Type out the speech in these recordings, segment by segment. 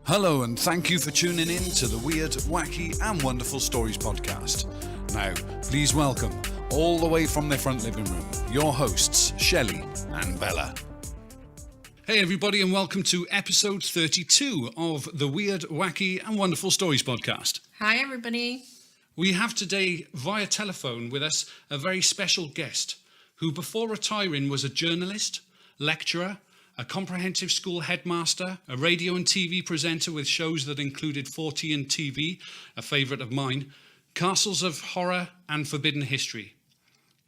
Hello and thank you for tuning in to the Weird, Wacky and Wonderful Stories podcast. Now, please welcome, all the way from their front living room, your hosts, Shelly and Bella. Hey everybody and welcome to episode 32 of the Weird, Wacky and Wonderful Stories podcast. Hi everybody. We have today, via telephone with us, a very special guest who before retiring was a journalist, lecturer, a comprehensive school headmaster, a radio and TV presenter with shows that included 40 and TV, a favourite of mine, Castles of Horror and Forbidden History.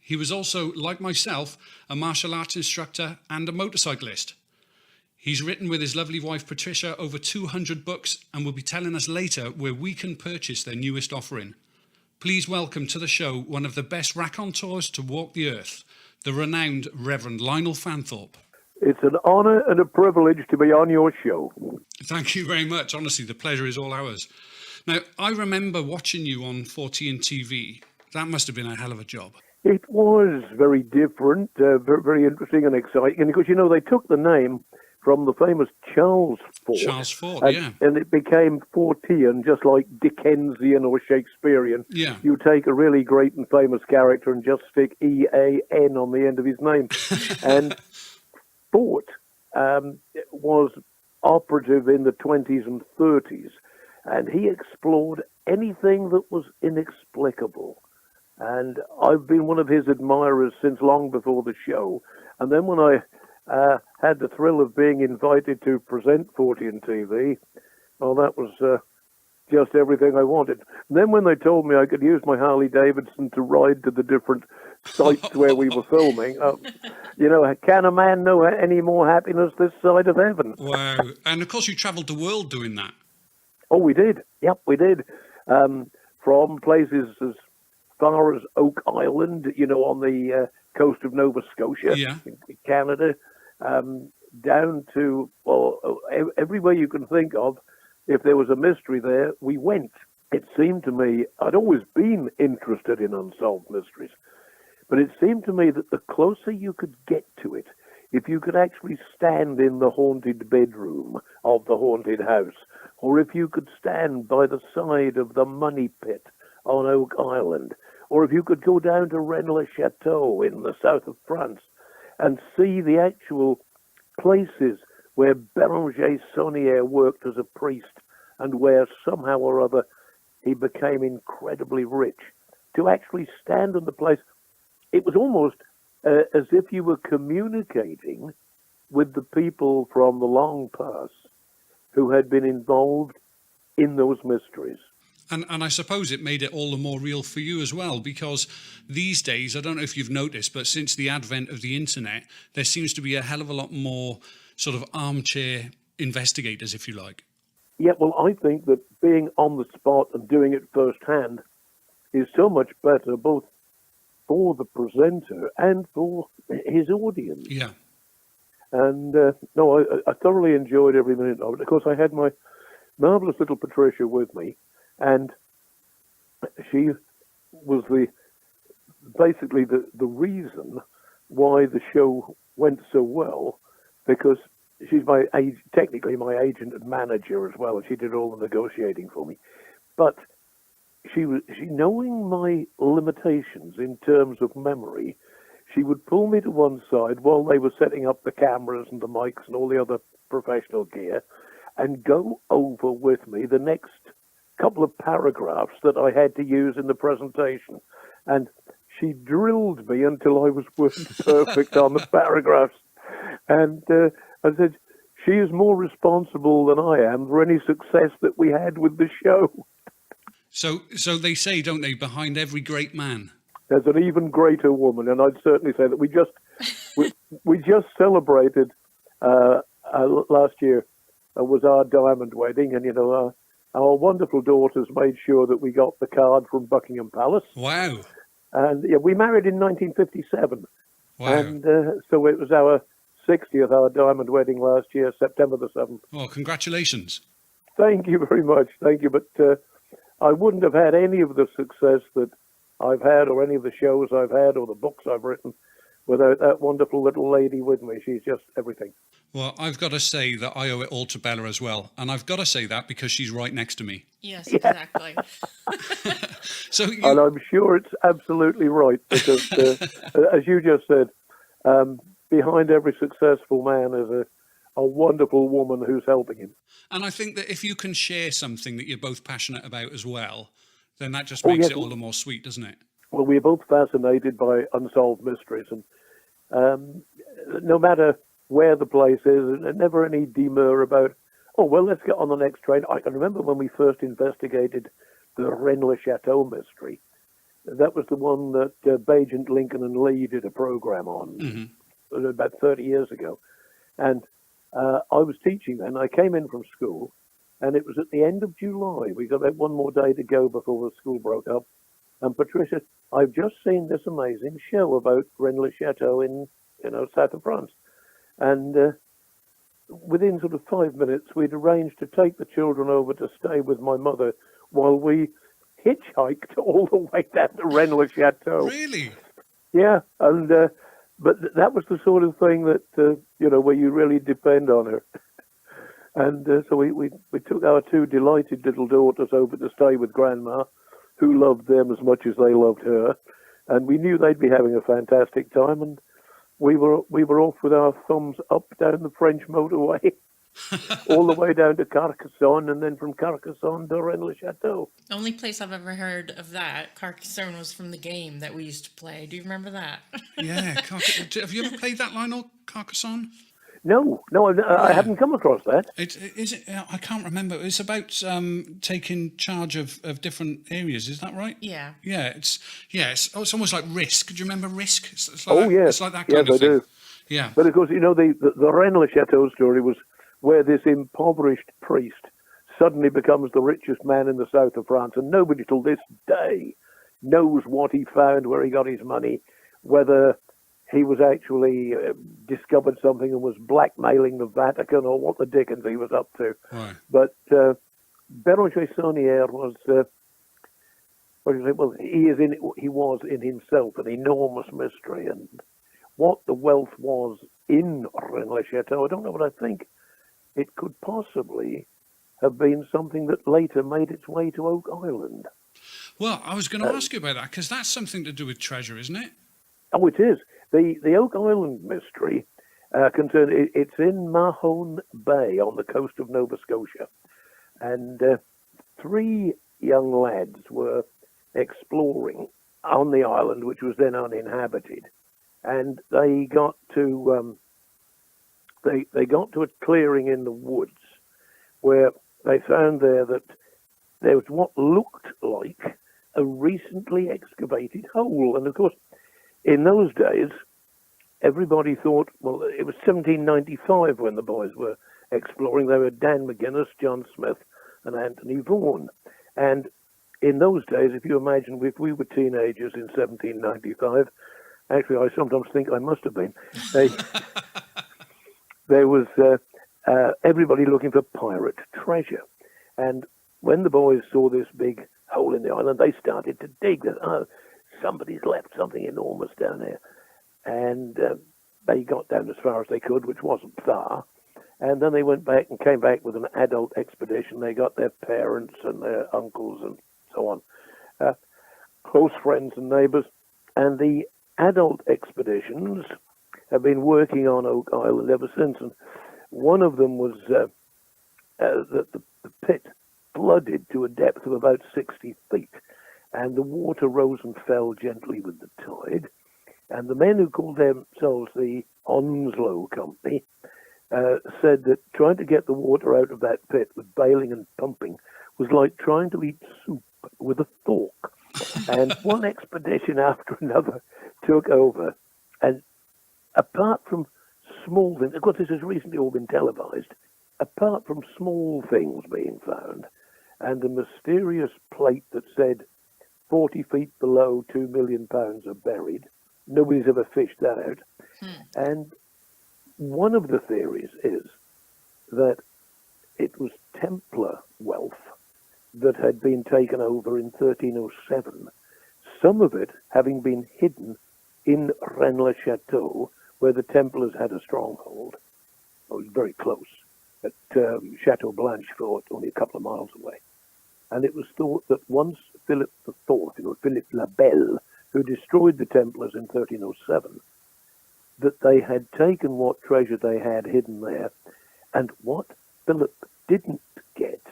He was also, like myself, a martial arts instructor and a motorcyclist. He's written with his lovely wife Patricia over 200 books and will be telling us later where we can purchase their newest offering. Please welcome to the show one of the best raconteurs to walk the earth, the renowned Reverend Lionel Fanthorpe. It's an honour and a privilege to be on your show. Thank you very much. Honestly, the pleasure is all ours. Now, I remember watching you on 40 and TV. That must have been a hell of a job. It was very different, very interesting and exciting. And because, you know, they took the name from the famous Charles Fort. Charles Fort, yeah. And it became Fortean, just like Dickensian or Shakespearean. Yeah. You take a really great and famous character and just stick E-A-N on the end of his name. And Fort was operative in the 20s and 30s, and he explored anything that was inexplicable. And I've been one of his admirers since long before the show. And then when I had the thrill of being invited to present 40 and TV, well, that was just everything I wanted. And then when they told me I could use my Harley Davidson to ride to the different sites where we were filming, you know, can a man know any more happiness this side of heaven? Wow. And of course you travelled the world doing that. Oh, we did. Yep, we did. From places as far as Oak Island, you know, on the coast of Nova Scotia, Yeah. in Canada, down to, well, everywhere you can think of. If there was a mystery there, we went. It seemed to me, I'd always been interested in unsolved mysteries, but it seemed to me that the closer you could get to it, if you could actually stand in the haunted bedroom of the haunted house, or if you could stand by the side of the money pit on Oak Island, or if you could go down to Rennes-le-Château in the south of France and see the actual places where Béranger Saunière worked as a priest and where somehow or other he became incredibly rich, to actually stand in the place, it was almost as if you were communicating with the people from the long past who had been involved in those mysteries. And I suppose it made it all the more real for you as well, because these days, I don't know if you've noticed, but since the advent of the internet, there seems to be a hell of a lot more sort of armchair investigators, if you like. Yeah, well, I think that being on the spot and doing it firsthand is so much better, both for the presenter and for his audience. Yeah. And no, I thoroughly enjoyed every minute of it. Of course, I had my marvellous little Patricia with me, and she was basically the reason why the show went so well, because she's technically my agent and manager as well. She did all the negotiating for me. But she knowing my limitations in terms of memory, she would pull me to one side while they were setting up the cameras and the mics and all the other professional gear and go over with me the next couple of paragraphs that I had to use in the presentation. And she drilled me until I was word perfect on the paragraphs. And I said, she is more responsible than I am for any success that we had with the show. So they say, don't they, behind every great man, There's an even greater woman, and I'd certainly say that we just celebrated last year was our diamond wedding, and you know our wonderful daughters made sure that we got the card from Buckingham Palace. Wow. And yeah, we married in 1957. Wow. And so it was our 60th, our diamond wedding last year, September the 7th. Well, congratulations. Thank you very much. Thank you. But I wouldn't have had any of the success that I've had, or any of the shows I've had, or the books I've written, without that wonderful little lady with me. She's just everything. Well, I've got to say that I owe it all to Bella as well. And I've got to say that because she's right next to me. Yes, exactly. So And I'm sure it's absolutely right because, as you just said, behind every successful man is a wonderful woman who's helping him. and I think that if you can share something that you're both passionate about as well, then that just Oh, makes yes. it all the more sweet, doesn't it? Well, we're both fascinated by unsolved mysteries, and no matter where the place is, and never any demur about, oh, well, let's get on the next train. I can remember when we first investigated the Rennes-le-Chateau mystery. That was the one that Bagent Lincoln and Lee did a program on about 30 years ago. And I was teaching then. I came in from school, and it was at the end of July. We got about one more day to go before the school broke up. And Patricia, I've just seen this amazing show about Rennes-le-Chateau in, south of France. And within sort of 5 minutes, we'd arranged to take the children over to stay with my mother while we hitchhiked all the way down to Rennes-le-Chateau. Really? Yeah, and but that was the sort of thing that where you really depend on her. And so we took our two delighted little daughters over to stay with Grandma, who loved them as much as they loved her, and we knew they'd be having a fantastic time. And we were off with our thumbs up down the French motorway, all the way down to Carcassonne, and then from Carcassonne to Rennes-le-Chateau. The only place I've ever heard of that, Carcassonne, was from the game that we used to play. Do you remember that? Yeah. Have you ever played that, Lionel? Carcassonne? No, I hadn't come across that. I can't remember. It's about taking charge of different areas. Is that right? Yeah. Yeah. It's almost like Risk. Do you remember Risk? It's like that, Yes. It's like that kind Yes, of thing. I do. Yeah. But of course, the Rennes-le-Chateau story was where this impoverished priest suddenly becomes the richest man in the south of France, and nobody till this day knows what he found, where he got his money, whether he was actually discovered something and was blackmailing the Vatican, or what the dickens he was up to. Right. But Béranger Saunière was, he was in himself an enormous mystery, and what the wealth was in Rennes-le-Chateau, I don't know, but I think it could possibly have been something that later made its way to Oak Island. Well, I was going to ask you about that because that's something to do with treasure, isn't it? Oh, it is. The Oak Island mystery it's in Mahone Bay on the coast of Nova Scotia. And 3 young lads were exploring on the island, which was then uninhabited. And they got to they got to a clearing in the woods where they found there that there was what looked like a recently excavated hole. And of course, in those days, everybody thought, well, it was 1795 when the boys were exploring. They were Dan McGuinness, John Smith, and Anthony Vaughan. And in those days, if you imagine, if we were teenagers in 1795, actually, I sometimes think I must have been, there was everybody looking for pirate treasure. And when the boys saw this big hole in the island, they started to dig. Oh, somebody's left something enormous down there. And they got down as far as they could, which wasn't far. And then they went back and came back with an adult expedition. They got their parents and their uncles and so on, close friends and neighbors. And the adult expeditions have been working on Oak Island ever since. And one of them was that the pit flooded to a depth of about 60 feet. And the water rose and fell gently with the tide. And the men who called themselves the Onslow Company said that trying to get the water out of that pit with bailing and pumping was like trying to eat soup with a fork. And one expedition after another took over. And apart from small things, of course this has recently all been televised, apart from small things being found, and a mysterious plate that said 40 feet below 2 million pounds are buried, nobody's ever fished that out. And one of the theories is that it was Templar wealth that had been taken over in 1307, some of it having been hidden in Rennes-le-Chateau, where the Templars had a stronghold. well, it was very close, at Chateau Blanchefort, only a couple of miles away. And it was thought that once Philip IV, Philip le Bel, who destroyed the Templars in 1307, that they had taken what treasure they had hidden there, and what Philip didn't get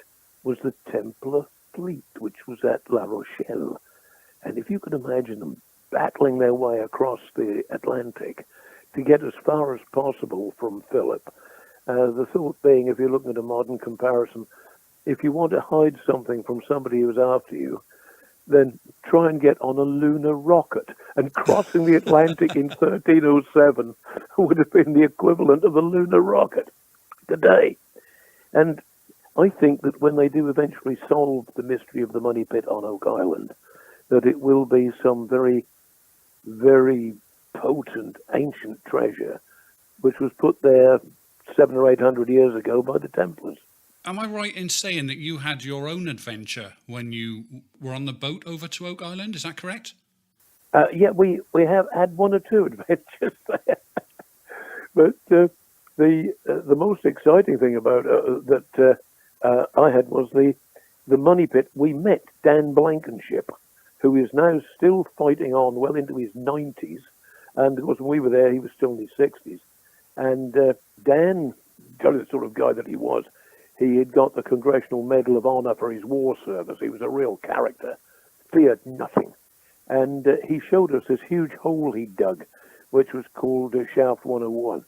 was the Templar fleet, which was at La Rochelle. And if you could imagine them battling their way across the Atlantic to get as far as possible from Philip, the thought being, if you're looking at a modern comparison, if you want to hide something from somebody who's after you, then try and get on a lunar rocket. And crossing the Atlantic in 1307 would have been the equivalent of a lunar rocket today. And I think that when they do eventually solve the mystery of the money pit on Oak Island, that it will be some very, very potent ancient treasure which was put there 700 or 800 years ago by the Templars. Am I right in saying that you had your own adventure when you were on the boat over to Oak Island? Is that correct? Yeah, we have had one or two adventures there. But the most exciting thing about that I had was the money pit. We met Dan Blankenship, who is now still fighting on well into his 90s. And of course, when we were there, he was still in his 60s. And Dan, the sort of guy that he was, he had got the Congressional Medal of Honor for his war service. He was a real character, feared nothing. And he showed us this huge hole he dug, which was called Shaft 101.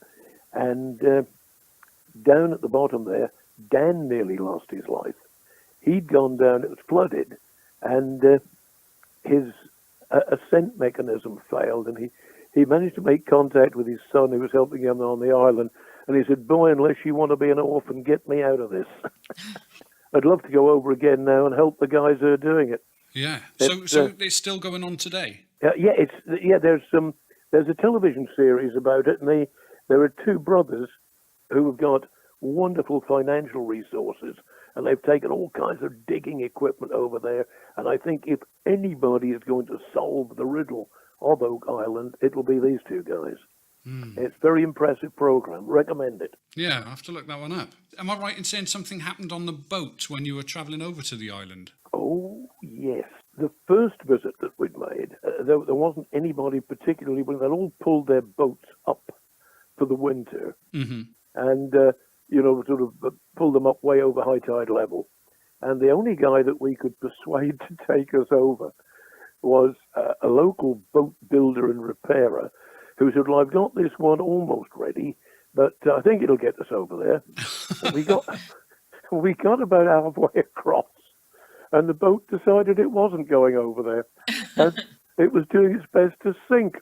And down at the bottom there, Dan nearly lost his life. He'd gone down, it was flooded, and his ascent mechanism failed, and he managed to make contact with his son who was helping him on the island. And he said, "Boy, unless you want to be an orphan, get me out of this." I'd love to go over again now and help the guys who are doing it. Yeah. So it's still going on today? There's a television series about it, and there are two brothers who have got wonderful financial resources, and they've taken all kinds of digging equipment over there. And I think if anybody is going to solve the riddle of Oak Island, it will be these two guys. It's a very impressive program. Recommend it. Yeah, I'll have to look that one up. Am I right in saying something happened on the boat when you were travelling over to the island? Oh, yes. The first visit that we'd made, there wasn't anybody particularly, but they'd all pulled their boats up for the winter. Mm-hmm. And, sort of pulled them up way over high tide level. And the only guy that we could persuade to take us over was a local boat builder and repairer who said, "Well, I've got this one almost ready, but I think it'll get us over there." we got about halfway across, and the boat decided it wasn't going over there, and it was doing its best to sink.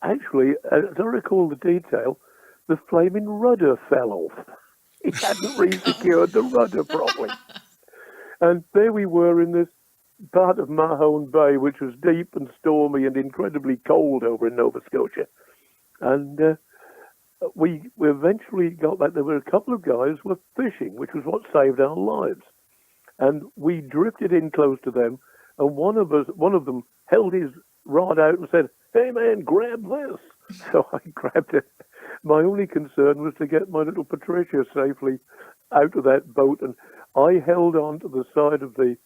Actually, as I recall the detail, the flaming rudder fell off. It hadn't re-secured the rudder properly. And there we were in this part of Mahone Bay, which was deep and stormy and incredibly cold over in Nova Scotia. And we eventually got back. There were a couple of guys who were fishing, which was what saved our lives. And we drifted in close to them, and one of them held his rod out and said, "Hey man, grab this." So I grabbed it. My only concern was to get my little Patricia safely out of that boat, and I held on to the side of the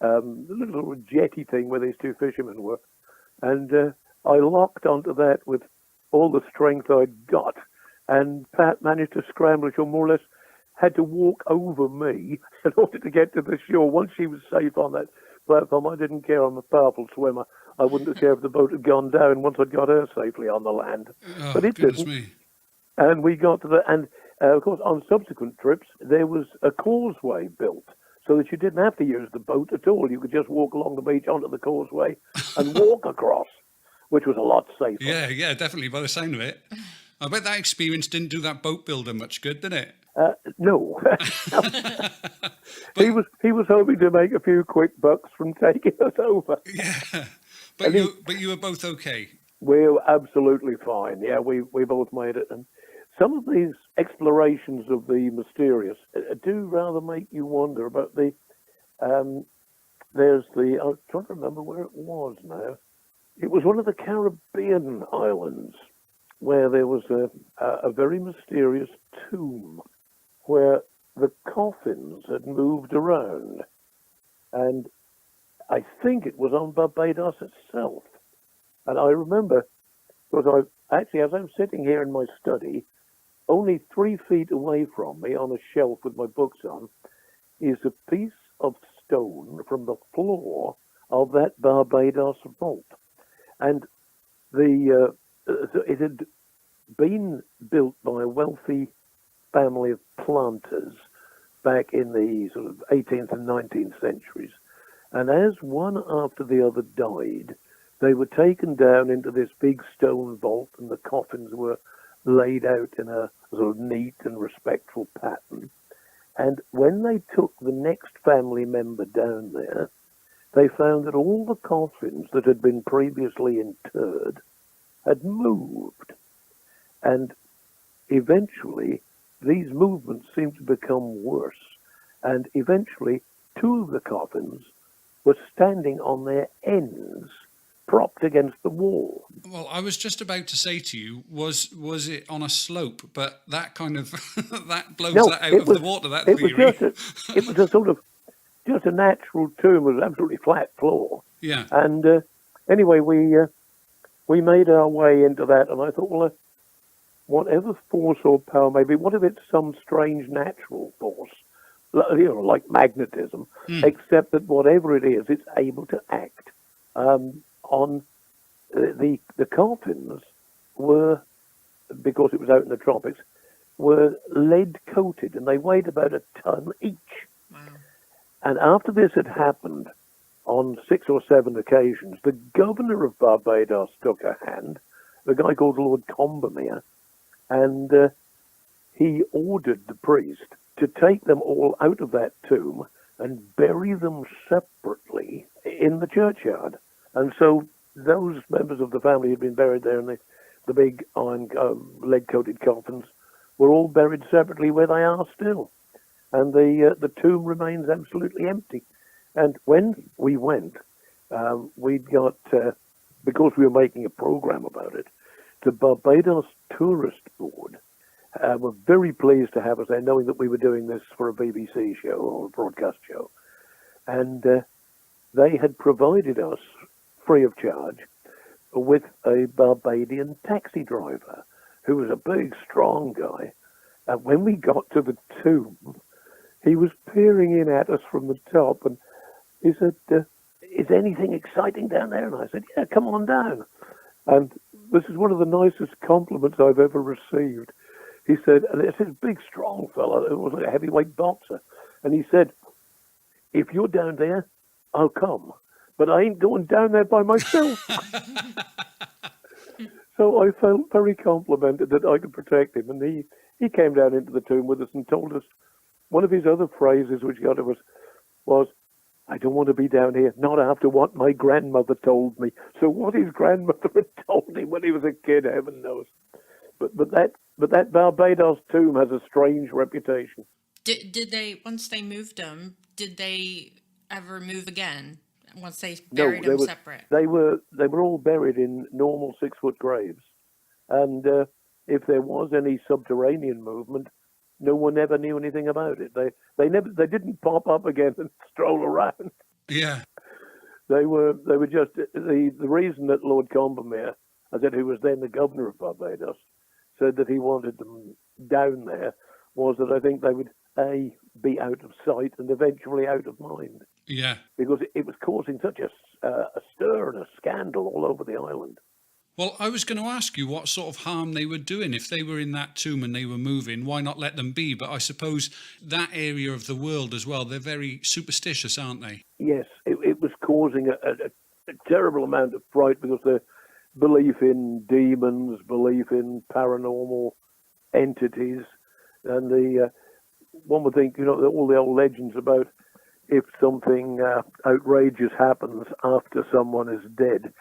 little jetty thing where these two fishermen were, and I locked onto that with all the strength I'd got, and Pat managed to scramble. She more or less had to walk over me in order to get to the shore. Once she was safe on that platform, I didn't care. I'm a powerful swimmer. I wouldn't have cared if the boat had gone down once I'd got her safely on the land. Oh, but it didn't. Me. And we got to the, and of course, on subsequent trips, there was a causeway built so that you didn't have to use the boat at all. You could just walk along the beach onto the causeway and walk across, which was a lot safer. Yeah, definitely, by the sound of it. I bet that experience didn't do that boat builder much good, did it? No. He was hoping to make a few quick bucks from taking us over. Yeah, but you were both okay. We were absolutely fine. Yeah, we both made it. And some of these explorations of the mysterious do rather make you wonder about the. I'm trying to remember where it was now. It was one of the Caribbean islands. where there was a very mysterious tomb where the coffins had moved around. And I think it was on Barbados itself. And I remember, because as I'm sitting here in my study, only 3 feet away from me on a shelf with my books on, is a piece of stone from the floor of that Barbados vault. And it had been built by a wealthy family of planters back in the sort of 18th and 19th centuries. And as one after the other died, they were taken down into this big stone vault, and the coffins were laid out in a sort of neat and respectful pattern. And when they took the next family member down there, they found that all the coffins that had been previously interred had moved. And eventually, these movements seemed to become worse. And eventually, 2 of the coffins were standing on their ends, propped against the wall. Well, I was just about to say to you, was it on a slope? But that kind of that blows that out of the water. That theory. It was a sort of just a natural tomb with an absolutely flat floor. Yeah. And anyway, we made our way into that, and I thought, well, whatever force or power may be, what if it's some strange natural force, like magnetism, except that whatever it is, it's able to act. On the coffins were, because it was out in the tropics, were lead coated, and they weighed about a ton each. Wow. And after this had happened on 6 or 7 occasions, the governor of Barbados took a hand, a guy called Lord Combermere, and he ordered the priest to take them all out of that tomb and bury them separately in the churchyard. And so those members of the family who had been buried there in the big iron lead-coated coffins were all buried separately where they are still. And the tomb remains absolutely empty. And when we went, we got, because we were making a program about it, the Barbados Tourist Board were very pleased to have us there, knowing that we were doing this for a BBC show or a broadcast show. And they had provided us, free of charge, with a Barbadian taxi driver who was a big, strong guy. And when we got to the tomb, he was peering in at us from the top, and he said, is anything exciting down there? And I said, yeah, come on down. And this is one of the nicest compliments I've ever received. He said, and it's this big, strong fellow, it was like a heavyweight boxer. And he said, if you're down there, I'll come. But I ain't going down there by myself. So I felt very complimented that I could protect him. And he came down into the tomb with us and told us one of his other phrases which got to us was, I don't want to be down here, not after what my grandmother told me. So what his grandmother had told him when he was a kid, heaven knows. But that Barbados tomb has a strange reputation. Did they, once they moved them, did they ever move again? Once they buried them separate? They were all buried in normal 6-foot graves. And if there was any subterranean movement, no one ever knew anything about it. They didn't pop up again and stroll around. Yeah. They were just the reason that Lord Combermere, who was then the governor of Barbados, said that he wanted them down there was that I think they would be out of sight and eventually out of mind. Yeah. Because it was causing such a stir and a scandal all over the island. Well, I was going to ask you what sort of harm they were doing. If they were in that tomb and they were moving, why not let them be? But I suppose that area of the world as well, they're very superstitious, aren't they? Yes, it was causing a terrible amount of fright because the belief in demons, belief in paranormal entities, and one would think, all the old legends about if something outrageous happens after someone is dead,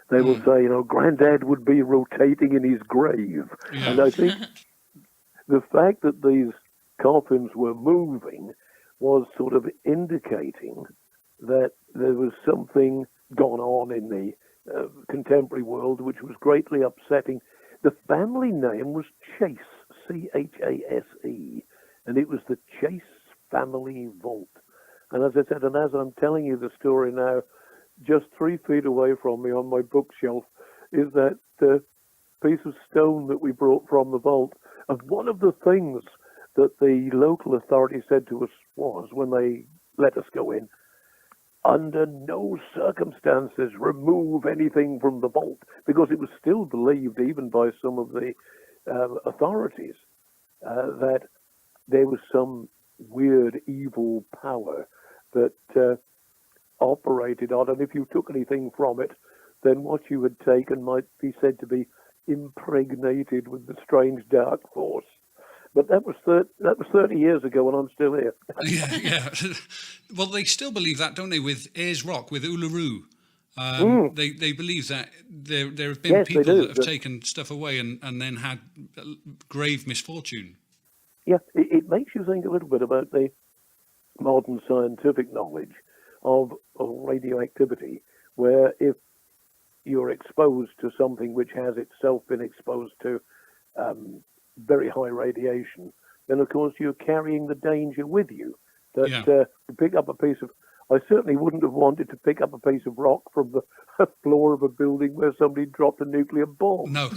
they will say, Granddad would be rotating in his grave. Yeah. And I think the fact that these coffins were moving was sort of indicating that there was something gone on in the contemporary world which was greatly upsetting The family name was Chase, Chase, and it was the Chase family vault. And as I said, and as I'm telling you the story now, just 3 feet away from me on my bookshelf is that piece of stone that we brought from the vault. And one of the things that the local authorities said to us was, when they let us go in, under no circumstances remove anything from the vault, because it was still believed, even by some of the authorities, that there was some weird evil power that operated on, and if you took anything from it, then what you had taken might be said to be impregnated with the strange dark force. But that was 30 years ago, and I'm still here. Yeah. Well, they still believe that, don't they? With Ayers Rock, with Uluru, they believe that there have been Yes, people they do. that have taken stuff away and then had grave misfortune. Yeah, it makes you think a little bit about the modern scientific knowledge of radioactivity, where if you're exposed to something which has itself been exposed to very high radiation, then of course you're carrying the danger with you. That to pick up a piece of, I certainly wouldn't have wanted to pick up a piece of rock from the floor of a building where somebody dropped a nuclear bomb. No.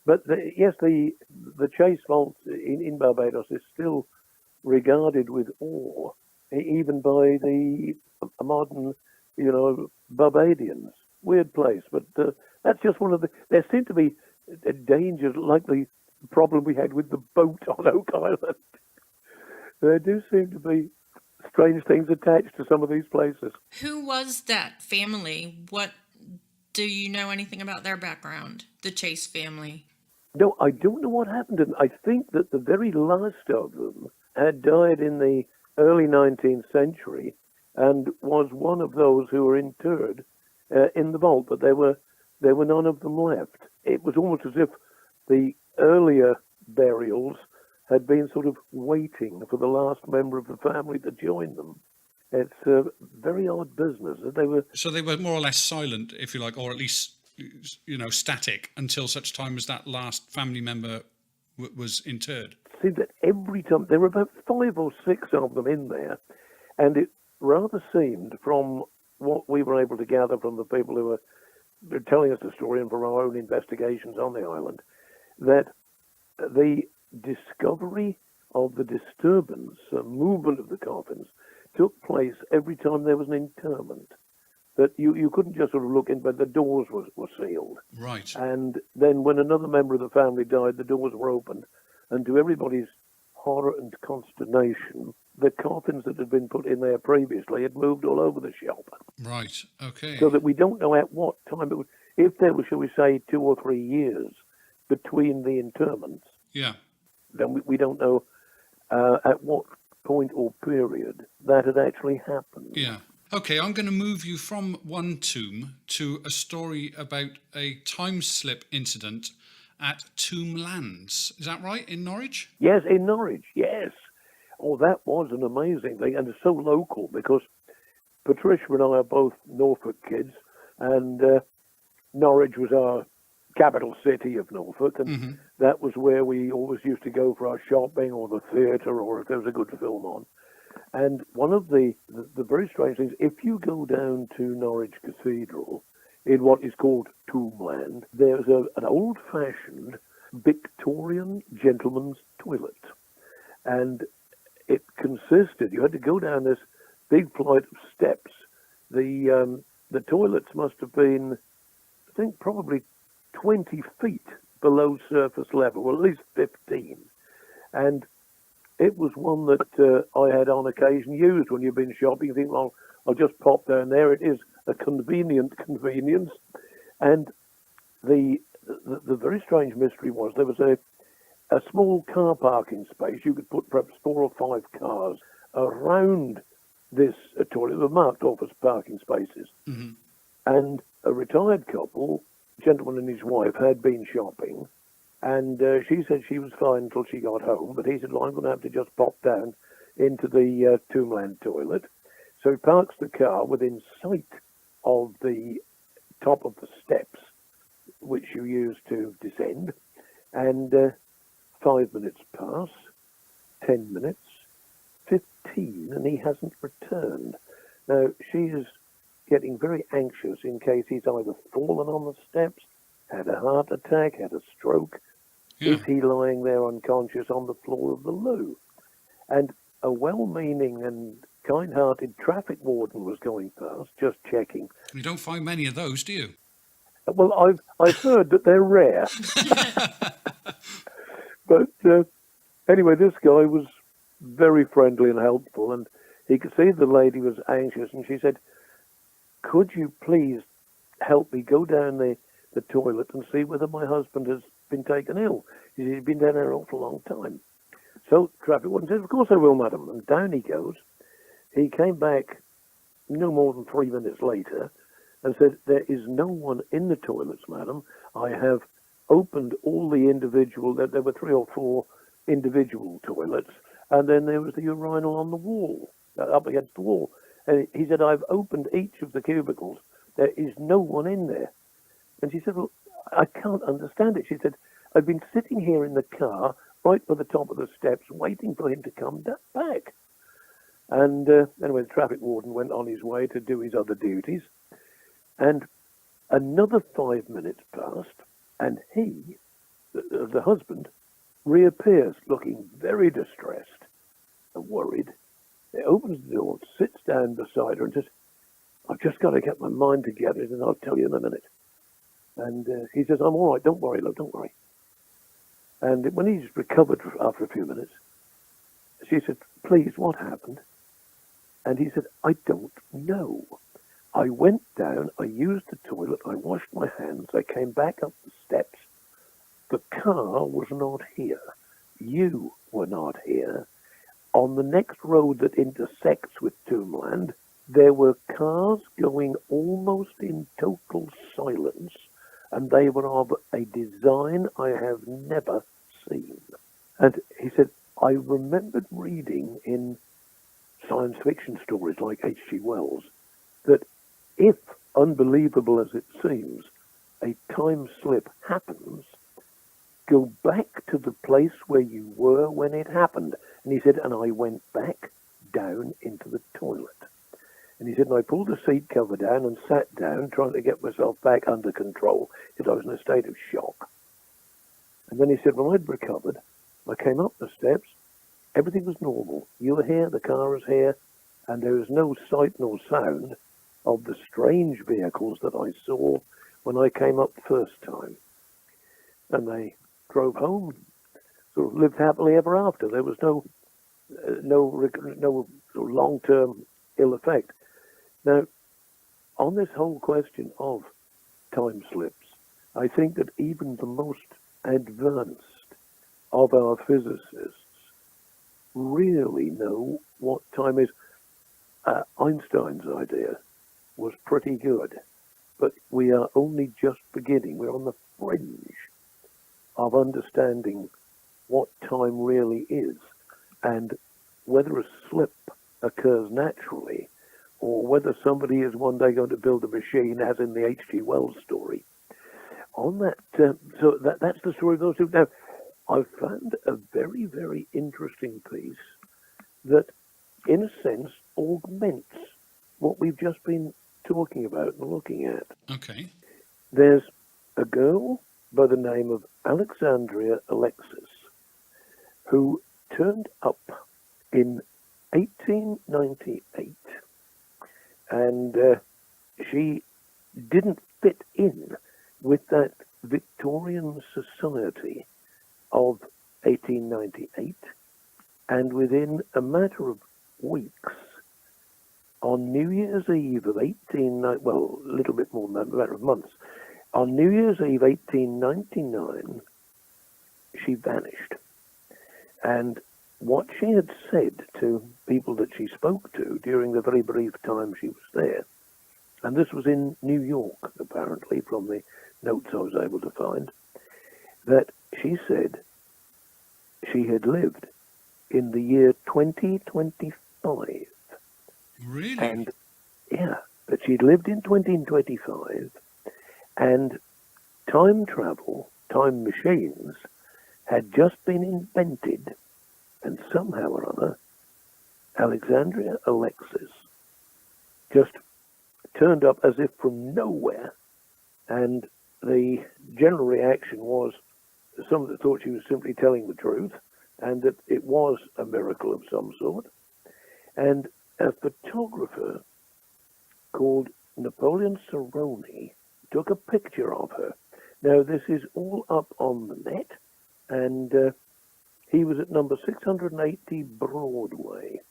But yes, the Chase Vault in Barbados is still regarded with awe, even by the modern, Barbadians. Weird place, but that's just one of the. There seem to be dangers, like the problem we had with the boat on Oak Island. There do seem to be strange things attached to some of these places. Who was that family? What do you know anything about their background? The Chase family. No, I don't know what happened to them. I think that the very last of them had died in the early 19th century and was one of those who were interred in the vault, but there were none of them left. It was almost as if the earlier burials had been sort of waiting for the last member of the family to join them. It's a very odd business. So they were more or less silent, if you like, or at least static until such time as that last family member was interred. See that every time there were about 5 or 6 of them in there, and it rather seemed, from what we were able to gather from the people who were telling us the story and from our own investigations on the island, that the discovery of the disturbance, movement of the coffins, took place every time there was an interment. That you couldn't just sort of look in, but the doors were sealed. Right. And then when another member of the family died, the doors were opened, and to everybody's horror and consternation, the coffins that had been put in there previously had moved all over the shop. Right, okay. So that we don't know at what time it was. If there was, shall we say, 2 or 3 years between the interments, Yeah. then we don't know at what point or period that had actually happened. Yeah. Okay, I'm going to move you from one tomb to a story about a time slip incident at Tomblands. Is that right, in Norwich? Yes, in Norwich, yes. Oh, that was an amazing thing, and it's so local because Patricia and I are both Norfolk kids, and Norwich was our capital city of Norfolk, and that was where we always used to go for our shopping or the theatre or if there was a good film on. And one of the very strange things, if you go down to Norwich Cathedral in what is called Tombland, there's an old-fashioned Victorian gentleman's toilet. And it consisted, you had to go down this big flight of steps. The toilets must have been, I think, probably 20 feet below surface level, or at least 15. And it was one that I had on occasion used when you've been shopping. You think, well, I'll just pop down there. It is a convenience. And the very strange mystery was there was a small car parking space. You could put perhaps 4 or 5 cars around this toilet. They were marked off as parking spaces. Mm-hmm. And a retired couple, gentleman and his wife, had been shopping. And she said she was fine until she got home, but he said, well, I'm going to have to just pop down into the Tombland toilet. So he parks the car within sight of the top of the steps, which you use to descend, and 5 minutes pass, 10 minutes, 15, and he hasn't returned. Now, she is getting very anxious in case he's either fallen on the steps, had a heart attack, had a stroke. Yeah. Is he lying there unconscious on the floor of the loo? And a well-meaning and kind-hearted traffic warden was going past, just checking. You don't find many of those, do you? Well, I've heard that they're rare. But anyway, this guy was very friendly and helpful, and he could see the lady was anxious, and she said, "Could you please help me go down the toilet and see whether my husband has been taken ill? He's been down there an awful long time." So traffic warden says, "Of course I will, madam." And down he goes. He came back no more than 3 minutes later and said, "There is no one in the toilets, madam. I have opened all the individual, there were 3 or 4 individual toilets, and then there was the urinal on the wall, up against the wall. And he said, I've opened each of the cubicles. There is no one in there." And she said, "Well, I can't understand it." She said, "I've been sitting here in the car right by the top of the steps waiting for him to come back." And anyway, the traffic warden went on his way to do his other duties. And another 5 minutes passed, and he, the husband, reappears looking very distressed and worried. He opens the door, sits down beside her and says, "I've just got to get my mind together and I'll tell you in a minute." And he says, "I'm all right, don't worry, love, don't worry." And when he's recovered after a few minutes, she said, "Please, what happened?" And he said, "I don't know. I went down, I used the toilet, I washed my hands, I came back up the steps. The car was not here. You were not here. On the next road that intersects with Tombland, there were cars going almost in total silence, and they were of a design I have never seen." And he said, "I remembered reading in science fiction stories like H.G. Wells that if, unbelievable as it seems, a time slip happens, go back to the place where you were when it happened." And he said, "And I went back down into the toilet." And he said, "And I pulled the seat cover down and sat down, trying to get myself back under control, because I was in a state of shock. And then he said, when I'd recovered, I came up the steps, everything was normal. You were here, the car was here, and there was no sight nor sound of the strange vehicles that I saw when I came up the first time." And they drove home, sort of lived happily ever after. There was no sort of long-term ill effect. Now, on this whole question of time slips, I think that even the most advanced of our physicists really know what time is. Einstein's idea was pretty good, but we are only just beginning. We're on the fringe of understanding what time really is, and whether a slip occurs naturally or whether somebody is one day going to build a machine, as in the H.G. Wells story. On that, so that's the story of those two. Now, I've found a very, very interesting piece that, in a sense, augments what we've just been talking about and looking at. Okay. There's a girl by the name of Alexandria Alexis who turned up in 1898, and she didn't fit in with that Victorian society of 1898, and within a matter of weeks, on New Year's Eve of a little bit more than that, a matter of months, on New Year's Eve 1899, she vanished. And what she had said to people that she spoke to during the very brief time she was there, and this was in New York, apparently, from the notes I was able to find, that she said she had lived in the year 2025. Really? And, yeah, that she'd lived in 2025, and time travel, time machines, had just been invented, and somehow or other, Alexandria Alexis just turned up as if from nowhere, and the general reaction was some that thought she was simply telling the truth, and that it was a miracle of some sort. And a photographer called Napoleon Cerrone took a picture of her. Now, this is all up on the net, and he was at number 680 Broadway.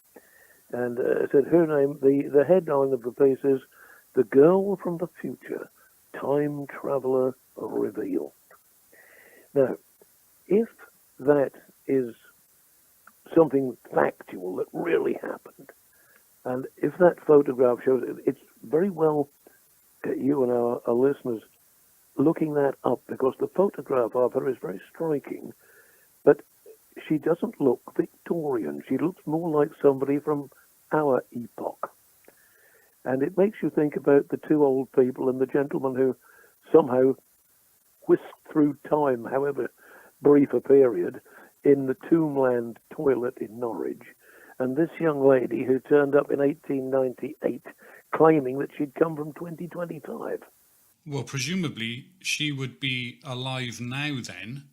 And said her name, the headline of the piece is "The Girl from the Future, Time Traveler Revealed." Now, if that is something factual that really happened, and if that photograph shows it, it's very well you and our listeners looking that up, because the photograph of her is very striking, but she doesn't look Victorian. She looks more like somebody from our epoch. And it makes you think about the two old people and the gentleman who somehow whisked through time, however brief a period, in the Tombland toilet in Norwich. And this young lady who turned up in 1898 claiming that she'd come from 2025. Well, presumably she would be alive now then.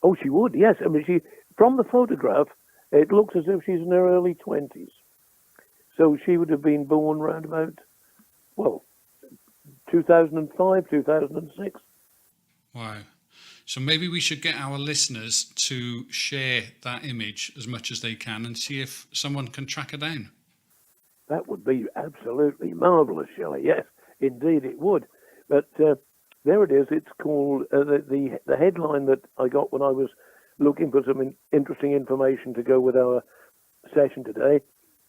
Oh, she would, yes. I mean, from the photograph, it looks as if she's in her early 20s. So she would have been born around about, 2005, 2006. Wow. So maybe we should get our listeners to share that image as much as they can and see if someone can track her down. That would be absolutely marvellous, Shelley. Yes, indeed it would. But there it is. It's called, the headline that I got when I was looking for some interesting information to go with our session today.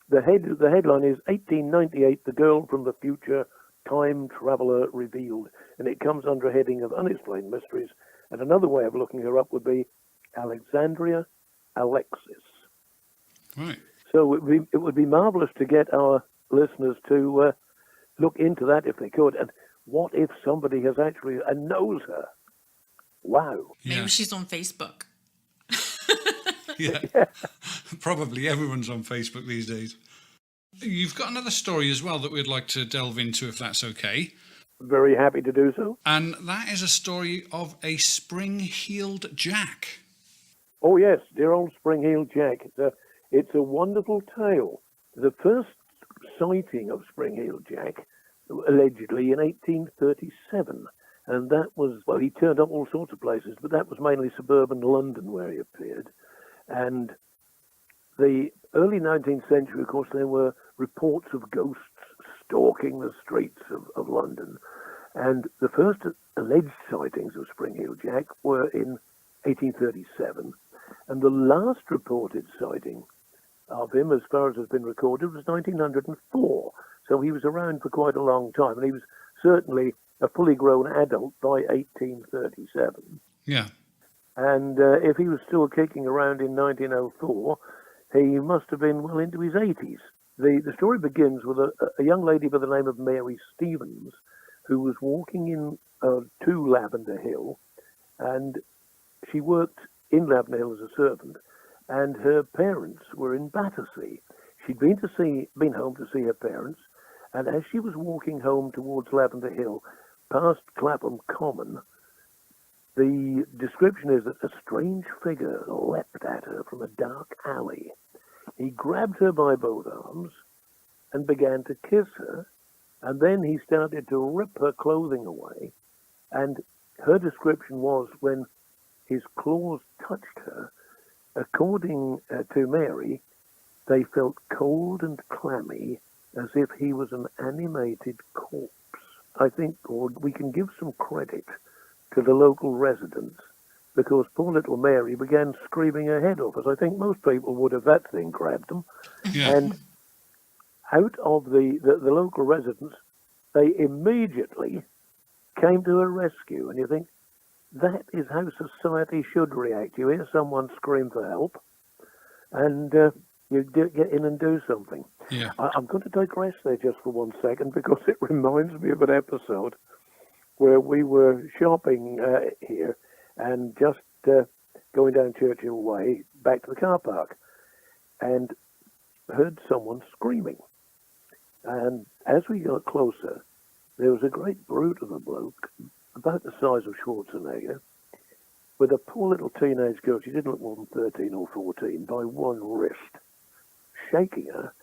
The headline is 1898, The Girl from the Future, Time Traveler Revealed. And it comes under a heading of Unexplained Mysteries. And another way of looking her up would be Alexandria Alexis. Right. So it would be marvellous to get our listeners to look into that if they could. And what if somebody has actually knows her? Wow. Yeah. Maybe she's on Facebook. Yeah. Probably everyone's on Facebook these days. You've got another story as well that we'd like to delve into, if that's okay. Very happy to do so. And that is a story of a spring-heeled jack. Oh, yes, dear old spring-heeled jack. It's a wonderful tale. The first sighting of spring-heeled jack, allegedly in 1837. And that was, he turned up all sorts of places, but that was mainly suburban London where he appeared. And the early 19th century, of course, there were reports of ghosts stalking the streets of London. And the first alleged sightings of spring-heeled jack were in 1837. And the last reported sighting of him, as far as has been recorded, was 1904. So he was around for quite a long time. And he was certainly a fully grown adult by 1837. Yeah. And if he was still kicking around in 1904, he must have been well into his 80s. The story begins with a young lady by the name of Mary Stevens, who was walking in to Lavender Hill, and she worked in Lavender Hill as a servant, and her parents were in Battersea. She'd been home to see her parents, and as she was walking home towards Lavender Hill, past Clapham Common, the description is that a strange figure leapt at her from a dark alley. He grabbed her by both arms and began to kiss her, and then he started to rip her clothing away. And her description was, when his claws touched her, according to Mary, they felt cold and clammy, as if he was an animated corpse. I think, Lord, we can give some credit to the local residents, because poor little Mary began screaming her head off, as I think most people would if that thing grabbed them. Yeah. And out of the local residents, they immediately came to her rescue. And you think, that is how society should react. You hear someone scream for help, and you get in and do something. Yeah. I'm going to digress there just for 1 second, because it reminds me of an episode where we were shopping here and just going down Churchill Way back to the car park and heard someone screaming. And as we got closer, there was a great brute of a bloke, about the size of Schwarzenegger, with a poor little teenage girl, she didn't look more than 13 or 14, by one wrist, shaking her.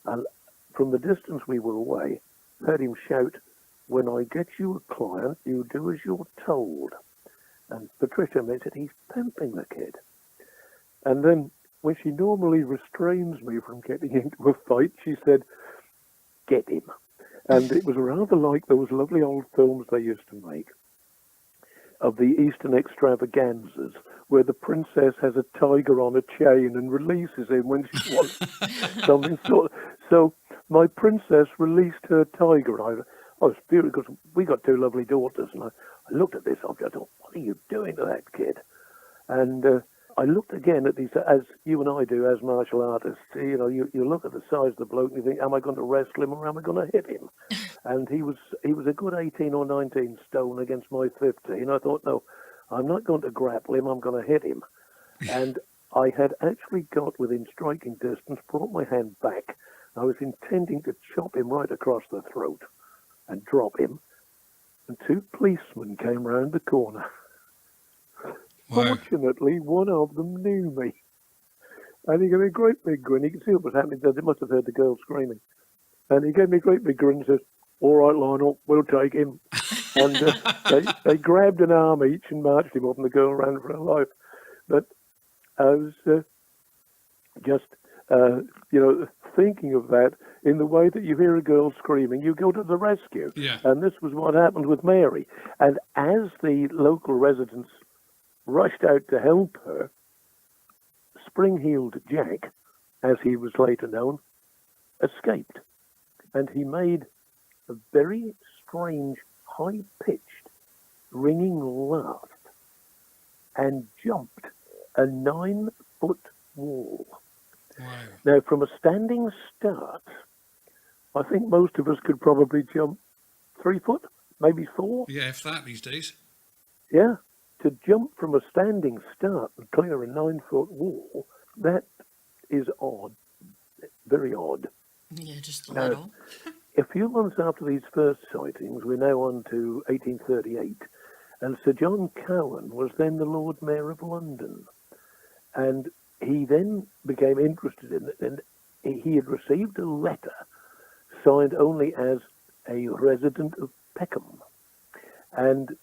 And from the distance we were away, heard him shout, "When I get you a client, you do as you're told." And Patricia mentioned he's pimping the kid. And then when she normally restrains me from getting into a fight, she said, "Get him." And it was rather like those lovely old films they used to make of the Eastern extravaganzas, where the princess has a tiger on a chain and releases him when she wants something. So my princess released her tiger. I was furious because we got two lovely daughters, and I looked at this object. I thought, "What are you doing to that kid?" And I looked again at these, as you and I do as martial artists. You know, you look at the size of the bloke and you think, am I going to wrestle him or am I going to hit him? And he was a good 18 or 19 stone against my 15. I thought, no, I'm not going to grapple him, I'm going to hit him. And I had actually got within striking distance, brought my hand back. I was intending to chop him right across the throat and drop him. And two policemen came round the corner. Wow. Fortunately, one of them knew me. And he gave me a great big grin. You can see what was happening there. They must have heard the girl screaming. And he gave me a great big grin and says, "All right, Lionel, we'll take him." And they grabbed an arm each and marched him off, and the girl ran for her life. But I was just, thinking of that in the way that you hear a girl screaming, you go to the rescue. Yeah. And this was what happened with Mary. And as the local residents rushed out to help her, Spring-Heeled Jack, as he was later known, escaped. And he made a very strange, high-pitched, ringing laugh and jumped a 9-foot wall. Wow. Now, from a standing start, I think most of us could probably jump 3 foot, maybe 4. Yeah, if that these days. Yeah. To jump from a standing start and clear a 9-foot wall, that is odd, very odd. Yeah, just a Now, little. a few months after these first sightings, we're now on to 1838, and Sir John Cowan was then the Lord Mayor of London. And he then became interested in it, and he had received a letter signed only as a resident of Peckham. And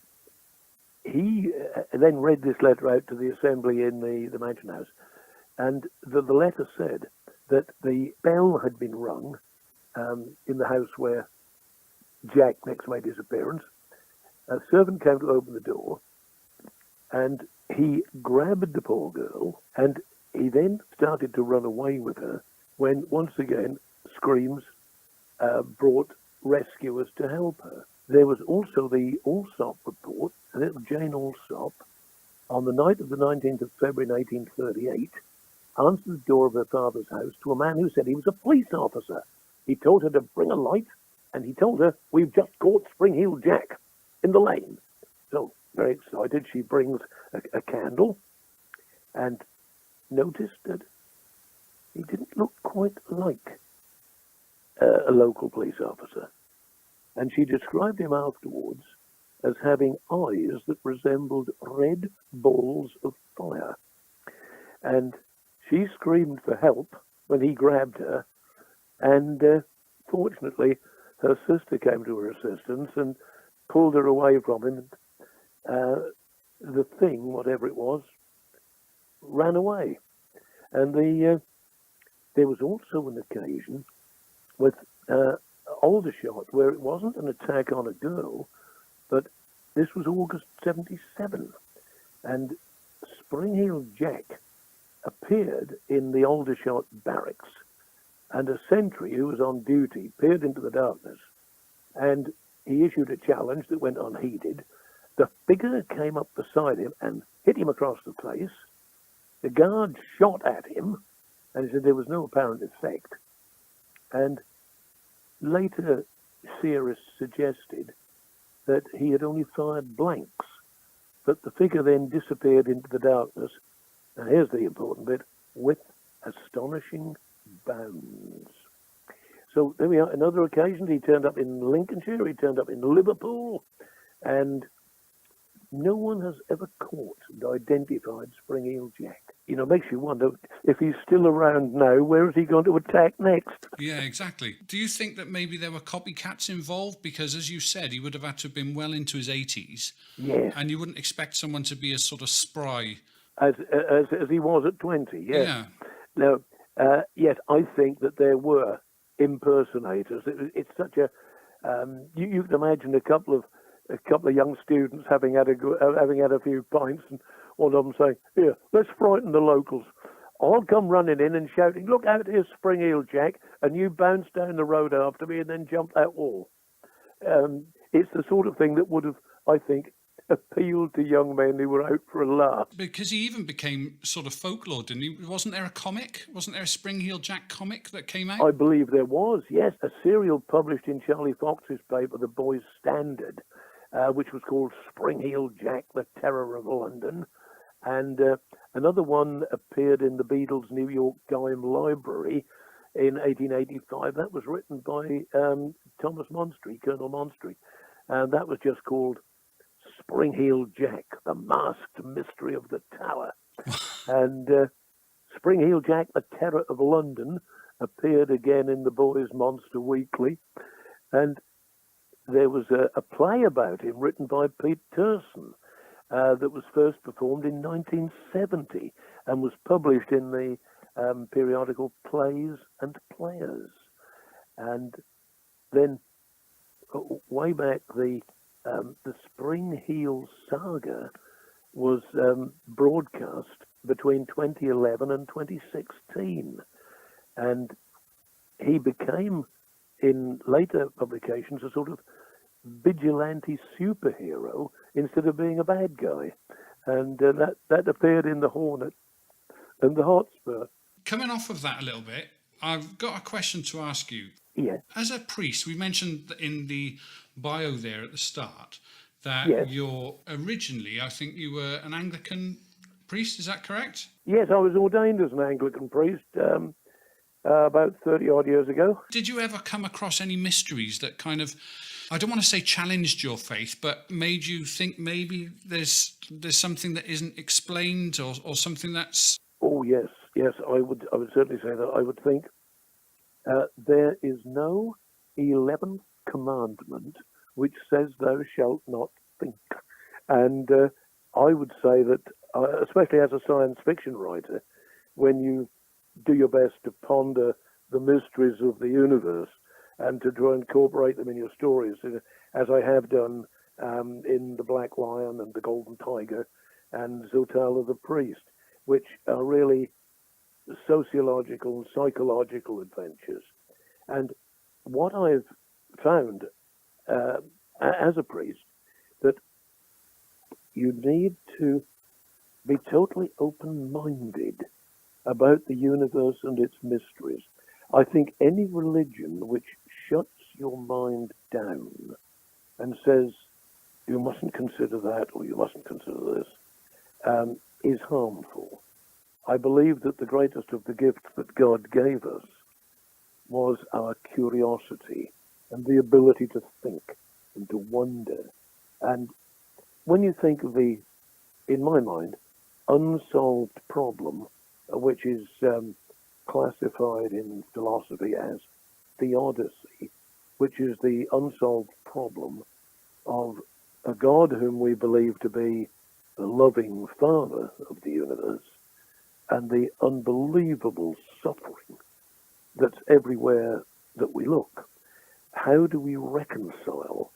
he then read this letter out to the assembly in the Mansion House, and the letter said that the bell had been rung in the house where Jack next made his appearance. A servant came to open the door, and he grabbed the poor girl, and he then started to run away with her when, once again, screams brought rescuers to help her. There was also the Allsop report, little Jane Allsop, on the night of the 19th of February 1938, answered the door of her father's house to a man who said he was a police officer. He told her to bring a light, and he told her, "We've just caught Spring-Heeled Jack in the lane." So, very excited, she brings a candle and noticed that he didn't look quite like a local police officer. And she described him afterwards as having eyes that resembled red balls of fire. And she screamed for help when he grabbed her, and fortunately her sister came to her assistance and pulled her away from him. The thing, whatever it was, ran away. And there was also an occasion with Aldershot where it wasn't an attack on a girl, but this was August 77, and Spring-Heeled Jack appeared in the Aldershot barracks, and a sentry who was on duty peered into the darkness, and he issued a challenge that went unheeded. The figure came up beside him and hit him across the face. The guard shot at him, and he said there was no apparent effect. And later theorists suggested that he had only fired blanks, but the figure then disappeared into the darkness, and here's the important bit, with astonishing bounds. So there we are. Another occasion, he turned up in Lincolnshire, he turned up in Liverpool, and no one has ever caught and identified Spring-Heel Jack. You know, makes you wonder if he's still around now, where is he going to attack next? Yeah, exactly. Do you think that maybe there were copycats involved? Because, as you said, he would have had to have been well into his 80s. Yes. And you wouldn't expect someone to be as sort of spry. As he was at 20, yes. Yeah. Now, yes, I think that there were impersonators. It's such a... you can imagine a couple of young students having had a few pints, and one of them saying, "Here, let's frighten the locals. I'll come running in and shouting, 'Look out, here's Spring-Heel Jack,' and you bounce down the road after me and then jump that wall." It's the sort of thing that would have, I think, appealed to young men who were out for a laugh. Because he even became sort of folklore, didn't he? Wasn't there a comic? Wasn't there a Spring-Heel Jack comic that came out? I believe there was, yes, a serial published in Charlie Fox's paper, The Boys Standard, which was called Spring-Heel Jack, the Terror of London. And another one appeared in the Beatles' New York Dime Library in 1885. That was written by Thomas Monstry, Colonel Monstry. And that was just called Spring-Heel Jack, the Masked Mystery of the Tower. And Spring-Heel Jack, the Terror of London, appeared again in the Boys' Monster Weekly. And there was a play about him written by Pete Turson that was first performed in 1970 and was published in the periodical Plays and Players. And then way back, the Spring-Heel Saga was broadcast between 2011 and 2016. And he became, in later publications, a sort of vigilante superhero instead of being a bad guy. And that appeared in The Hornet and The Hotspur. Coming off of that a little bit, I've got a question to ask you. Yeah. As a priest, we mentioned in the bio there at the start that Yes. you're originally, I think you were an Anglican priest, is that correct? Yes, I was ordained as an Anglican priest about 30 odd years ago. Did you ever come across any mysteries that kind of, I don't want to say challenged your faith, but made you think maybe there's something that isn't explained or something that's... Oh, yes, I would certainly say that. I would think there is no 11th commandment which says thou shalt not think. And I would say that, especially as a science fiction writer, when you do your best to ponder the mysteries of the universe and to try and incorporate them in your stories, as I have done in The Black Lion and The Golden Tiger and Ziltala the Priest, which are really sociological and psychological adventures. And what I've found as a priest, that you need to be totally open-minded about the universe and its mysteries. I think any religion which shuts your mind down and says, you mustn't consider that or you mustn't consider this, is harmful. I believe that the greatest of the gifts that God gave us was our curiosity and the ability to think and to wonder. And when you think of the, in my mind, unsolved problem, which is classified in philosophy as theodicy, which is the unsolved problem of a God whom we believe to be the loving Father of the universe, and the unbelievable suffering that's everywhere that we look. How do we reconcile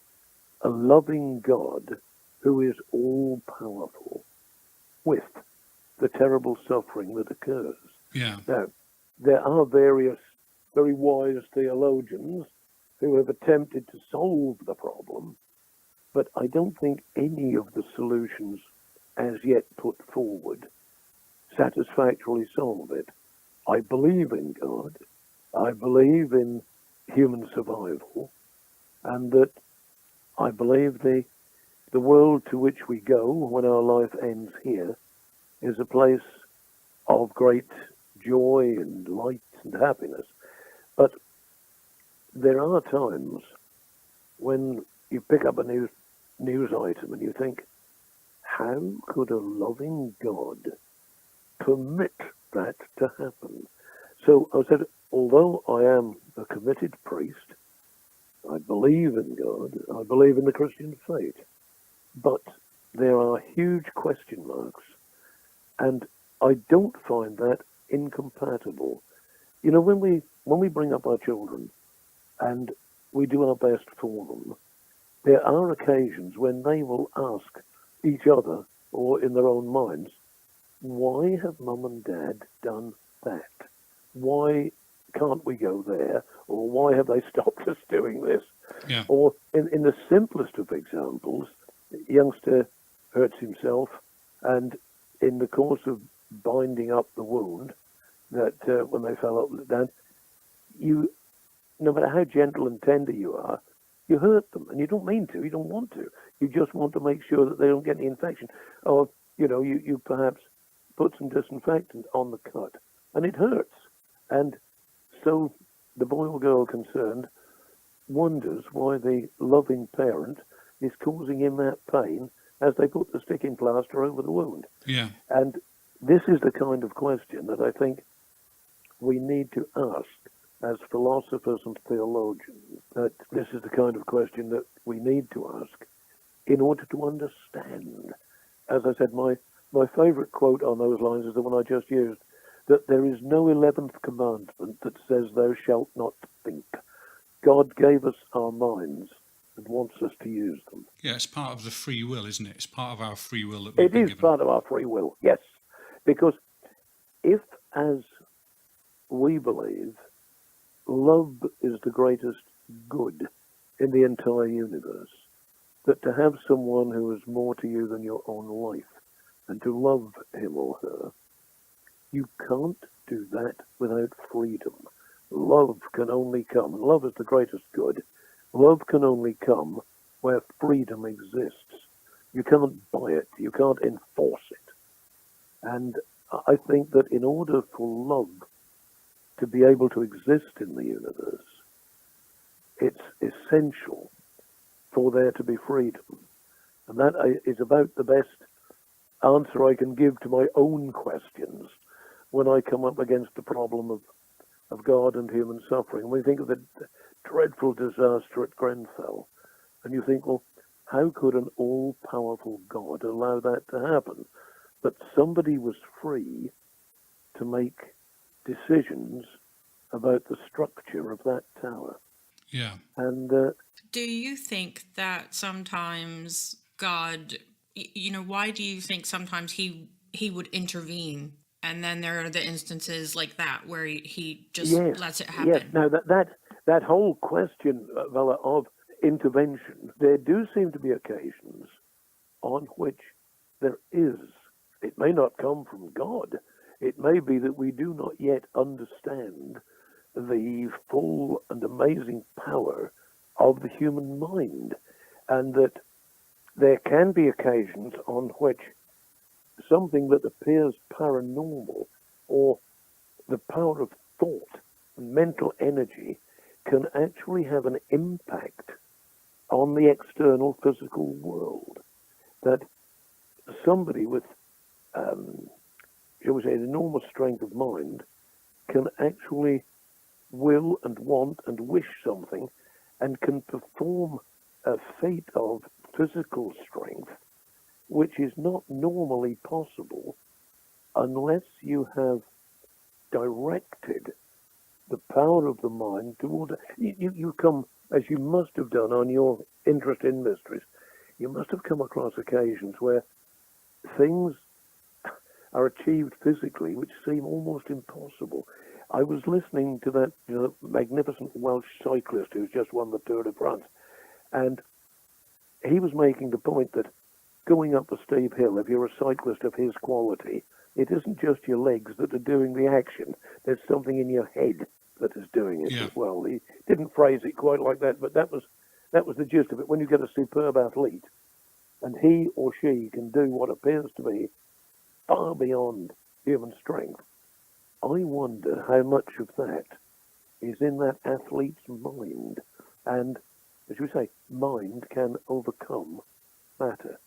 a loving God who is all-powerful with the terrible suffering that occurs? Yeah. Now, there are various very wise theologians who have attempted to solve the problem, but I don't think any of the solutions as yet put forward satisfactorily solve it. I believe in God. I believe in human survival, and that I believe the world to which we go when our life ends here is a place of great joy and light and happiness. But there are times when you pick up a news item and you think, how could a loving God permit that to happen? So I said, although I am a committed priest, I believe in God, I believe in the Christian faith, but there are huge question marks, and I don't find that incompatible. You know, when we bring up our children and we do our best for them, there are occasions when they will ask each other, or in their own minds, why have mum and dad done that? Why can't we go there? Or why have they stopped us doing this? Yeah. Or in the simplest of examples, a youngster hurts himself, and in the course of binding up the wound, that when they fell up down, you, no matter how gentle and tender you are, you hurt them, and you don't mean to, you don't want to. You just want to make sure that they don't get any infection. Or, you perhaps put some disinfectant on the cut, and it hurts. And so the boy or girl concerned wonders why the loving parent is causing him that pain as they put the sticking plaster over the wound. Yeah. And this is the kind of question that I think we need to ask as philosophers and theologians. That this is the kind of question that we need to ask in order to understand. As I said, my favourite quote on those lines is the one I just used, that there is no 11th commandment that says thou shalt not think. God gave us our minds and wants us to use them. Yeah, it's part of the free will, isn't it? It's part of our free will that we've been given. It is part of our free will, yes. Because if, as we believe, love is the greatest good in the entire universe, that to have someone who is more to you than your own life and to love him or her, you can't do that without freedom. Love can only come, and love is the greatest good. Love can only come where freedom exists. You can't buy it. You can't enforce it. And I think that in order for love to be able to exist in the universe, it's essential for there to be freedom. And that is about the best answer I can give to my own questions when I come up against the problem of God and human suffering. When you think of the dreadful disaster at Grenfell, and you think, well, how could an all-powerful God allow that to happen? But somebody was free to make decisions about the structure of that tower. Yeah. And Do you think that sometimes God, why do you think sometimes he would intervene, and then there are the instances like that where he just lets it happen? Yes. Now that whole question, Vella, of intervention, there do seem to be occasions on which there is. It may not come from God. It may be that we do not yet understand the full and amazing power of the human mind, and that there can be occasions on which something that appears paranormal, or the power of thought and mental energy, can actually have an impact on the external physical world. That somebody with, shall we say, an enormous strength of mind can actually will and want and wish something, and can perform a feat of physical strength which is not normally possible unless you have directed the power of the mind toward you come, as you must have done on your interest in mysteries, you must have come across occasions where things are achieved physically which seem almost impossible. I was listening to that magnificent Welsh cyclist who's just won the Tour de France, and he was making the point that going up a steep hill, if you're a cyclist of his quality, it isn't just your legs that are doing the action. There's something in your head that is doing it as well. He didn't phrase it quite like that, but that was that was the gist of it. When you get a superb athlete, and he or she can do what appears to be far beyond human strength, I wonder how much of that is in that athlete's mind. And, as we say, mind can overcome matter.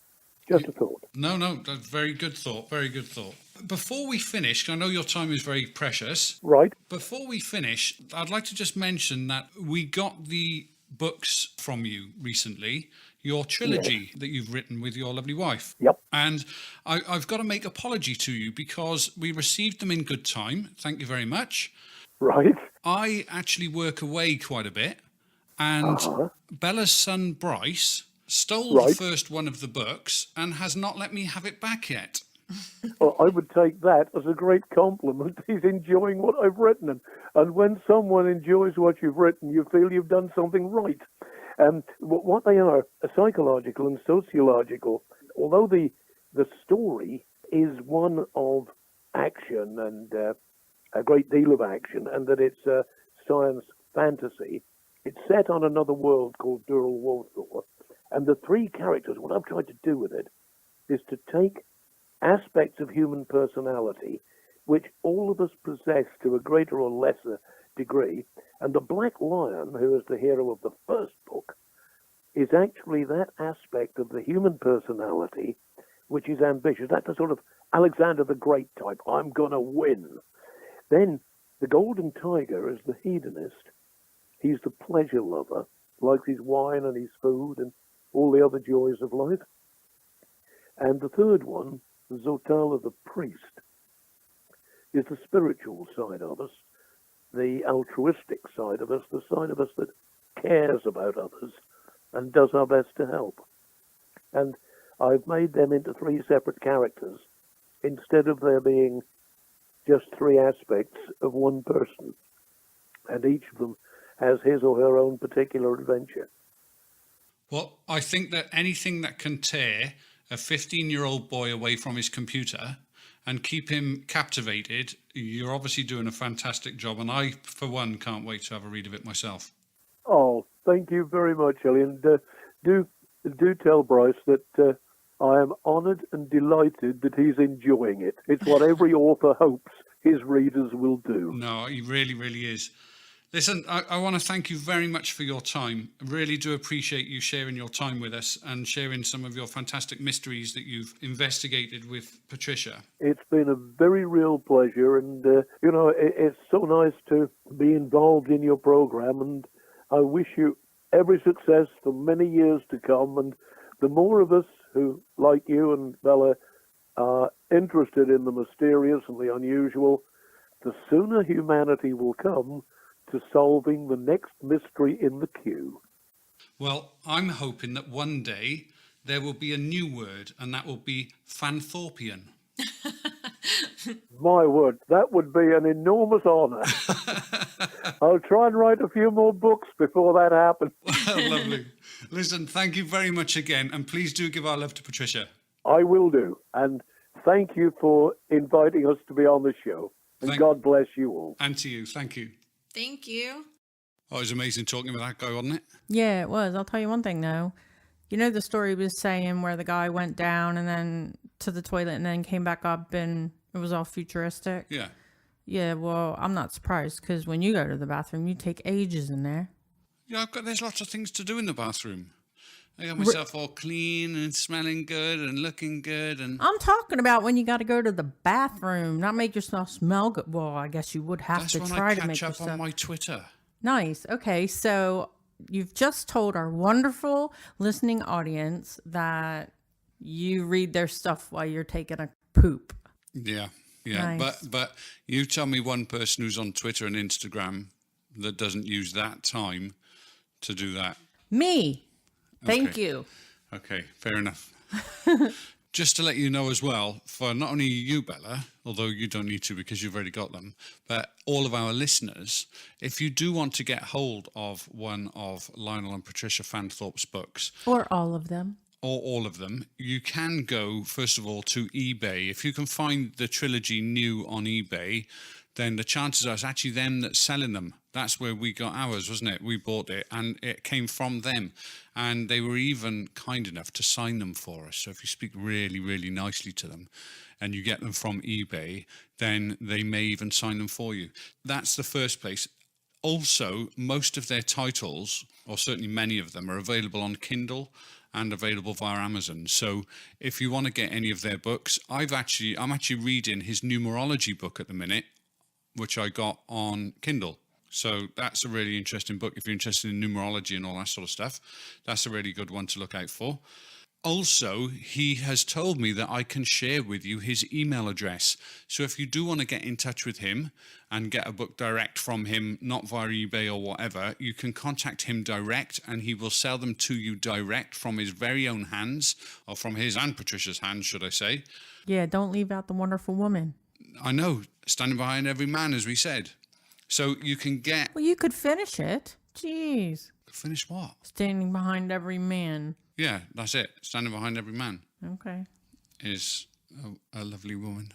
Just a thought. No, that's very good thought. Very good thought. Before we finish, I know your time is very precious. Right. Before we finish, I'd like to just mention that we got the books from you recently, your trilogy that you've written with your lovely wife. Yep. And I've got to make apology to you because we received them in good time. Thank you very much. Right. I actually work away quite a bit, and Bella's son Bryce stole the first one of the books and has not let me have it back yet. Well, I would take that as a great compliment. He's enjoying what I've written. And when someone enjoys what you've written, you feel you've done something right. What they are psychological and sociological. Although the story is one of action and a great deal of action, and that it's science fantasy, it's set on another world called Dural Walthor. And the three characters, what I've tried to do with it is to take aspects of human personality, which all of us possess to a greater or lesser degree. And the Black Lion, who is the hero of the first book, is actually that aspect of the human personality which is ambitious. That's the sort of Alexander the Great type. I'm going to win. Then the Golden Tiger is the hedonist. He's the pleasure lover, likes his wine and his food and all the other joys of life. And the third one, Zotala the priest, is the spiritual side of us, the altruistic side of us, the side of us that cares about others and does our best to help. And I've made them into three separate characters instead of there being just three aspects of one person. And each of them has his or her own particular adventure. Well, I think that anything that can tear a 15-year-old boy away from his computer and keep him captivated, you're obviously doing a fantastic job. And I, for one, can't wait to have a read of it myself. Oh, thank you very much, Shelly. And do tell Bryce that I am honoured and delighted that he's enjoying it. It's what every author hopes his readers will do. No, he really, really is. Listen, I want to thank you very much for your time. I really do appreciate you sharing your time with us and sharing some of your fantastic mysteries that you've investigated with Patricia. It's been a very real pleasure, and, it's so nice to be involved in your program, and I wish you every success for many years to come. And the more of us who, like you and Bella, are interested in the mysterious and the unusual, the sooner humanity will come to solving the next mystery in the queue. Well, I'm hoping that one day there will be a new word, and that will be Fanthorpian. My word, that would be an enormous honour. I'll try and write a few more books before that happens. Lovely. Listen, thank you very much again, and please do give our love to Patricia. I will do, and thank you for inviting us to be on the show. And God bless you all. And to you, thank you. Thank you. Oh, it was amazing talking with that guy, wasn't it? Yeah, it was. I'll tell you one thing, though. You know the story was saying where the guy went down and then to the toilet and then came back up and it was all futuristic? Yeah. Yeah, well, I'm not surprised because when you go to the bathroom, you take ages in there. Yeah, there's lots of things to do in the bathroom. I got myself all clean and smelling good and looking good. And I'm talking about when you got to go to the bathroom, not make yourself smell good. Well, I guess you would have that's to when try I to make catch up yourself. on my Twitter. Nice. Okay, so you've just told our wonderful listening audience that you read their stuff while you're taking a poop. Yeah, yeah. Nice. But you tell me one person who's on Twitter and Instagram that doesn't use that time to do that. Me. Thank Okay. you. Okay, fair enough. Just to let you know as well, for not only you, Bella, although you don't need to because you've already got them, but all of our listeners, if you do want to get hold of one of Lionel and Patricia Fanthorpe's books, Or all of them. or all of them, you can go, first of all, to eBay. If you can find the trilogy new on eBay, then the chances are it's actually them that's selling them. That's where we got ours, wasn't it? We bought it, and it came from them. And they were even kind enough to sign them for us. So if you speak really, really nicely to them and you get them from eBay, then they may even sign them for you. That's the first place. Also, most of their titles, or certainly many of them, are available on Kindle and available via Amazon. So if you want to get any of their books, I'm actually reading his numerology book at the minute, which I got on Kindle. So that's a really interesting book. If you're interested in numerology and all that sort of stuff, that's a really good one to look out for. Also, he has told me that I can share with you his email address. So if you do want to get in touch with him and get a book direct from him, not via eBay or whatever, you can contact him direct and he will sell them to you direct from his very own hands, or from his and Patricia's hands, should I say. Yeah, don't leave out the wonderful woman. I know, standing behind every man, as we said. So you can get... Well, you could finish it. Jeez. Finish what? Standing behind every man. Yeah, that's it. Standing behind every man Okay. is a lovely woman.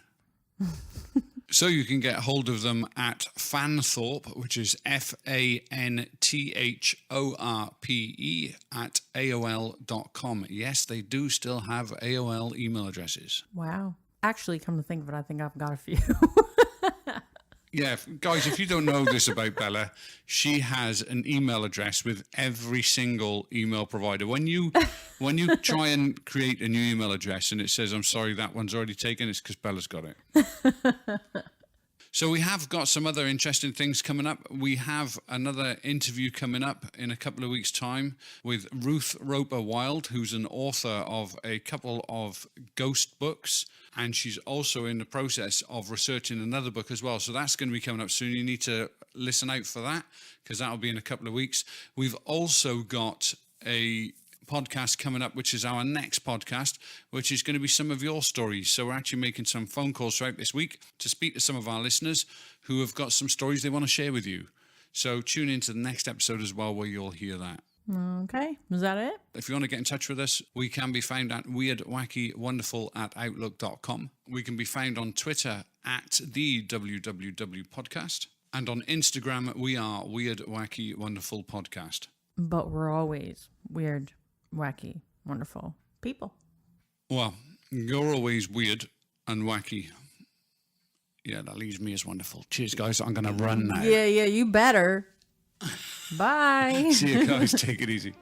So you can get hold of them at Fanthorpe, which is FANTHORPE at AOL.com. Yes, they do still have AOL email addresses. Wow. Actually, come to think of it, I think I've got a few. Yeah, guys, if you don't know this about Bella, she has an email address with every single email provider. When you try and create a new email address and it says, I'm sorry, that one's already taken, it's because Bella's got it. So we have got some other interesting things coming up. We have another interview coming up in a couple of weeks' time with Ruth Roper Wild, who's an author of a couple of ghost books, and she's also in the process of researching another book as well. So that's going to be coming up soon. You need to listen out for that, because that'll be in a couple of weeks. We've also got a podcast coming up, which is our next podcast, which is going to be some of your stories. So we're actually making some phone calls throughout this week to speak to some of our listeners who have got some stories they want to share with you. So tune into the next episode as well, where you'll hear that. Okay. Is that it? If you want to get in touch with us, we can be found at weirdwackywonderful@outlook.com. We can be found on Twitter at the WWW Podcast. And on Instagram, we are Weird Wacky Wonderful Podcast. But we're always weird, wacky, wonderful people. Well, you're always weird and wacky. Yeah, that leaves me as wonderful. Cheers, guys. I'm going to run now. Yeah, you better. Bye. See you guys. Take it easy.